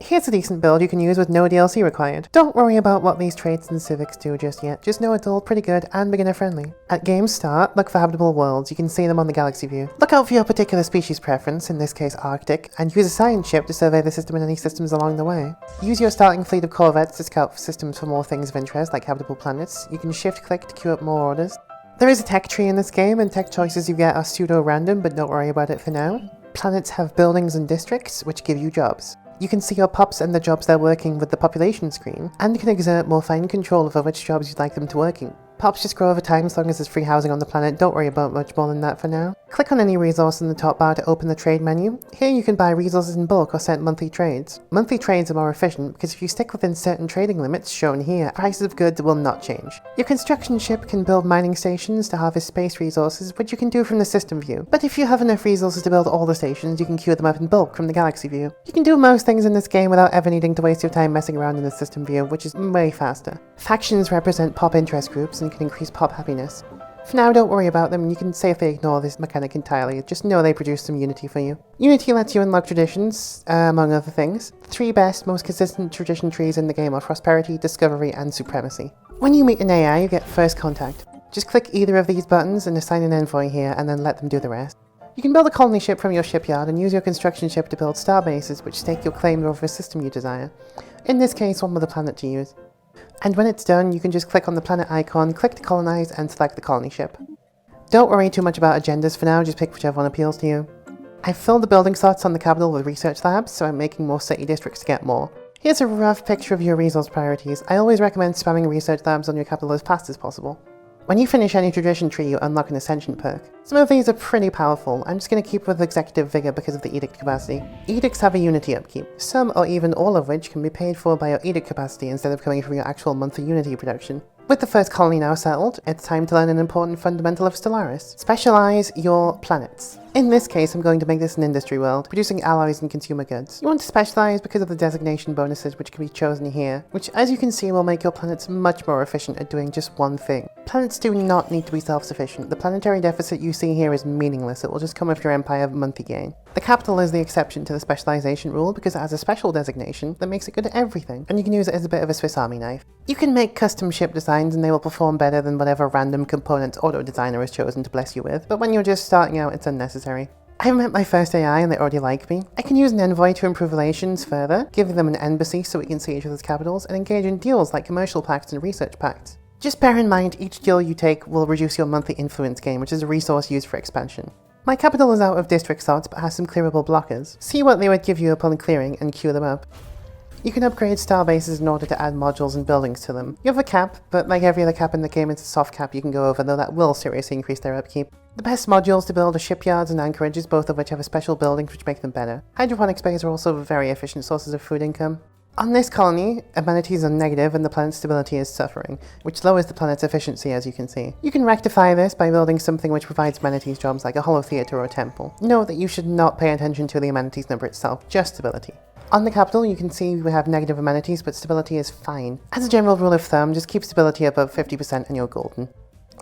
Here's a decent build you can use with no DLC required. Don't worry about what these traits and civics do just yet, just know it's all pretty good and beginner friendly. At game start, look for habitable worlds, you can see them on the galaxy view. Look out for your particular species preference, in this case Arctic, and use a science ship to survey the system and any systems along the way. Use your starting fleet of corvettes to scout for systems for more things of interest like habitable planets. You can shift click to queue up more orders. There is a tech tree in this game, and tech choices you get are pseudo-random, but don't worry about it for now. Planets have buildings and districts, which give you jobs. You can see your pops and the jobs they're working with the population screen, and can exert more fine control over which jobs you'd like them to work in. Pops just grow over time as long as there's free housing on the planet, don't worry about much more than that for now. Click on any resource in the top bar to open the trade menu. Here you can buy resources in bulk or set monthly trades. Monthly trades are more efficient because if you stick within certain trading limits shown here, prices of goods will not change. Your construction ship can build mining stations to harvest space resources, which you can do from the system view. But if you have enough resources to build all the stations, you can queue them up in bulk from the galaxy view. You can do most things in this game without ever needing to waste your time messing around in the system view, which is way faster. Factions represent pop interest groups and can increase pop happiness. For now, don't worry about them, you can safely ignore this mechanic entirely, just know they produce some Unity for you. Unity lets you unlock traditions, among other things. The 3 best, most consistent tradition trees in the game are Prosperity, Discovery, and Supremacy. When you meet an AI, you get First Contact. Just click either of these buttons and assign an envoy here, and then let them do the rest. You can build a colony ship from your shipyard and use your construction ship to build star bases which stake your claim over a system you desire. In this case, one with a planet to use. And when it's done, you can just click on the planet icon, click to colonize, and select the colony ship. Don't worry too much about agendas for now, just pick whichever one appeals to you. I've filled the building slots on the capital with research labs, so I'm making more city districts to get more. Here's a rough picture of your resource priorities. I always recommend spamming research labs on your capital as fast as possible. When you finish any tradition tree, you unlock an Ascension perk. Some of these are pretty powerful. I'm just going to keep with Executive Vigor because of the Edict capacity. Edicts have a Unity upkeep, some or even all of which can be paid for by your Edict capacity instead of coming from your actual monthly Unity production. With the first colony now settled, it's time to learn an important fundamental of Stellaris. Specialize your planets. In this case, I'm going to make this an industry world, producing alloys and consumer goods. You want to specialize because of the designation bonuses which can be chosen here, which as you can see will make your planets much more efficient at doing just one thing. Planets do not need to be self-sufficient. The planetary deficit you see here is meaningless, it will just come with your empire monthly gain. The capital is the exception to the specialization rule because it has a special designation that makes it good at everything, and you can use it as a bit of a Swiss Army knife. You can make custom ship designs and they will perform better than whatever random components auto designer has chosen to bless you with, but when you're just starting out it's unnecessary. I've met my first AI and they already like me. I can use an envoy to improve relations further, give them an embassy so we can see each other's capitals, and engage in deals like commercial pacts and research pacts. Just bear in mind each deal you take will reduce your monthly influence gain, which is a resource used for expansion. My capital is out of district slots but has some clearable blockers. See what they would give you upon clearing and queue them up. You can upgrade star bases in order to add modules and buildings to them. You have a cap, but like every other cap in the game, it's a soft cap you can go over, though that will seriously increase their upkeep. The best modules to build are shipyards and anchorages, both of which have special buildings which make them better. Hydroponic bays are also very efficient sources of food income. On this colony, amenities are negative and the planet's stability is suffering, which lowers the planet's efficiency as you can see. You can rectify this by building something which provides amenities jobs like a hollow theatre or a temple. Note that you should not pay attention to the amenities number itself, just stability. On the capital, you can see we have negative amenities, but stability is fine. As a general rule of thumb, just keep stability above 50% and you're golden.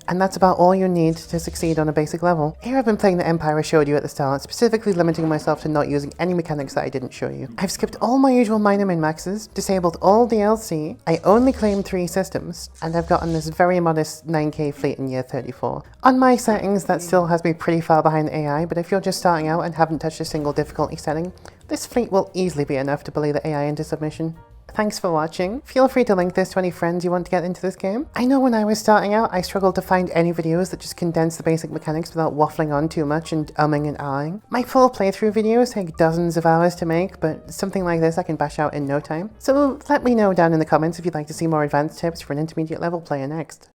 And that's about all you need to succeed on a basic level. Here I've been playing the Empire I showed you at the start, specifically limiting myself to not using any mechanics that I didn't show you. I've skipped all my usual minor min-maxes, disabled all DLC, I only claimed 3 systems, and I've gotten this very modest 9k fleet in year 34. On my settings, that still has me pretty far behind the AI, but if you're just starting out and haven't touched a single difficulty setting, this fleet will easily be enough to bully the AI into submission. Thanks for watching. Feel free to link this to any friends you want to get into this game. I know when I was starting out, I struggled to find any videos that just condense the basic mechanics without waffling on too much and umming and ahhing. My full playthrough videos take dozens of hours to make, but something like this I can bash out in no time. So let me know down in the comments if you'd like to see more advanced tips for an intermediate level player next.